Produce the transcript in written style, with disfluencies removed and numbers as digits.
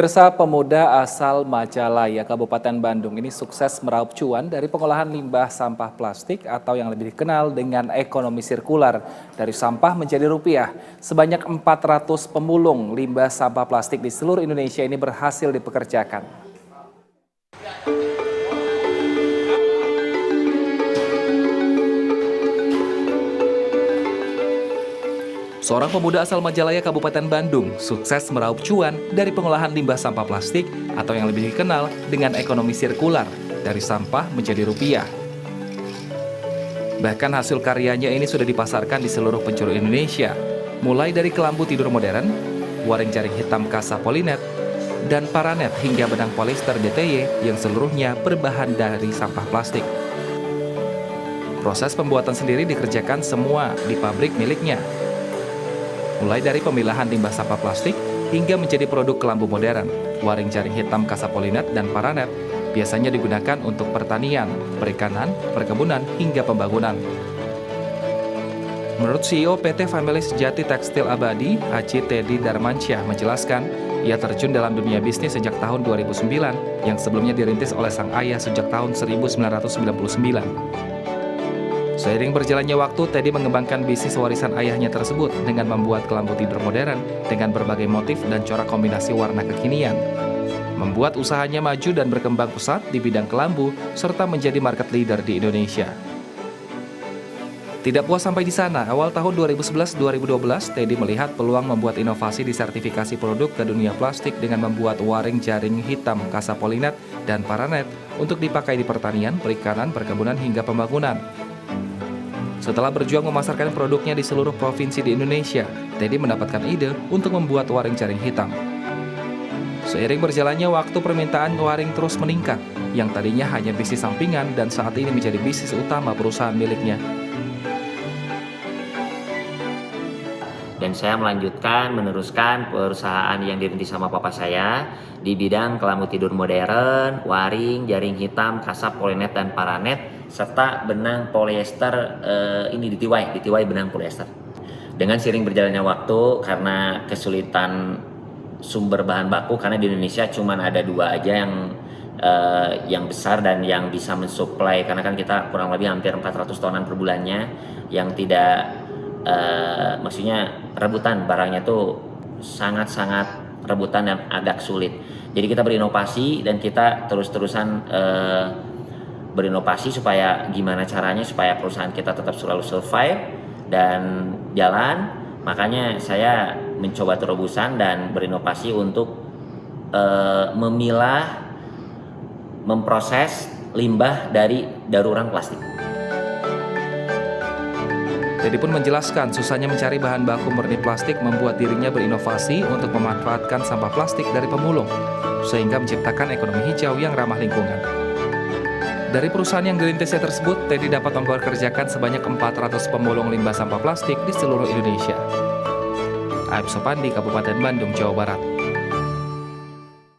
Pemirsa, pemuda asal Majalaya, Kabupaten Bandung ini sukses meraup cuan dari pengolahan limbah sampah plastik atau yang lebih dikenal dengan ekonomi sirkular. Dari sampah menjadi rupiah, sebanyak 400 pemulung limbah sampah plastik di seluruh Indonesia ini berhasil dipekerjakan. Seorang pemuda asal Majalaya, Kabupaten Bandung, sukses meraup cuan dari pengolahan limbah sampah plastik atau yang lebih dikenal dengan ekonomi sirkular, dari sampah menjadi rupiah. Bahkan hasil karyanya ini sudah dipasarkan di seluruh penjuru Indonesia, mulai dari kelambu tidur modern, waring jaring hitam kasa polinet, dan paranet hingga benang polyester DTY yang seluruhnya berbahan dari sampah plastik. Proses pembuatan sendiri dikerjakan semua di pabrik miliknya. Mulai dari pemilahan limbah sampah plastik hingga menjadi produk kelambu modern, waring jaring hitam kasa polinet dan paranet biasanya digunakan untuk pertanian, perikanan, perkebunan, hingga pembangunan. Menurut CEO PT Family Sejati Tekstil Abadi, Haji Teddy Darmansyah menjelaskan, ia terjun dalam dunia bisnis sejak tahun 2009 yang sebelumnya dirintis oleh sang ayah sejak tahun 1999. Seiring berjalannya waktu, Teddy mengembangkan bisnis warisan ayahnya tersebut dengan membuat kelambu tidur modern dengan berbagai motif dan corak kombinasi warna kekinian. Membuat usahanya maju dan berkembang pesat di bidang kelambu, serta menjadi market leader di Indonesia. Tidak puas sampai di sana, awal tahun 2011-2012, Teddy melihat peluang membuat inovasi di sertifikasi produk ke dunia plastik dengan membuat waring jaring hitam kasa polinet dan paranet untuk dipakai di pertanian, perikanan, perkebunan, hingga pembangunan. Setelah berjuang memasarkan produknya di seluruh provinsi di Indonesia, Teddy mendapatkan ide untuk membuat waring jaring hitam. Seiring berjalannya waktu, permintaan waring terus meningkat, yang tadinya hanya bisnis sampingan dan saat ini menjadi bisnis utama perusahaan miliknya. Dan saya meneruskan perusahaan yang dirintis sama papa saya di bidang kelambu tidur modern, waring, jaring hitam, kasap, polinet, dan paranet, serta benang polyester ini DTY benang polyester. Dengan sering berjalannya waktu, karena kesulitan sumber bahan baku, karena di Indonesia cuma ada 2 aja yang besar dan yang bisa mensuplai, karena kan kita kurang lebih hampir 400 tonan per bulannya, yang tidak maksudnya rebutan, barangnya tuh sangat-sangat rebutan dan agak sulit. Jadi kita berinovasi dan kita terus-terusan berinovasi supaya gimana caranya supaya perusahaan kita tetap selalu survive dan jalan. Makanya saya mencoba terobosan dan berinovasi untuk memilah, memproses limbah dari daur ulang plastik. Teddy pun menjelaskan susahnya mencari bahan baku murni plastik membuat dirinya berinovasi untuk memanfaatkan sampah plastik dari pemulung, sehingga menciptakan ekonomi hijau yang ramah lingkungan. Dari perusahaan yang dirintisnya tersebut, Teddy dapat mempekerjakan sebanyak 400 pemulung limbah sampah plastik di seluruh Indonesia. Aib Sopandi, Kabupaten Bandung, Jawa Barat.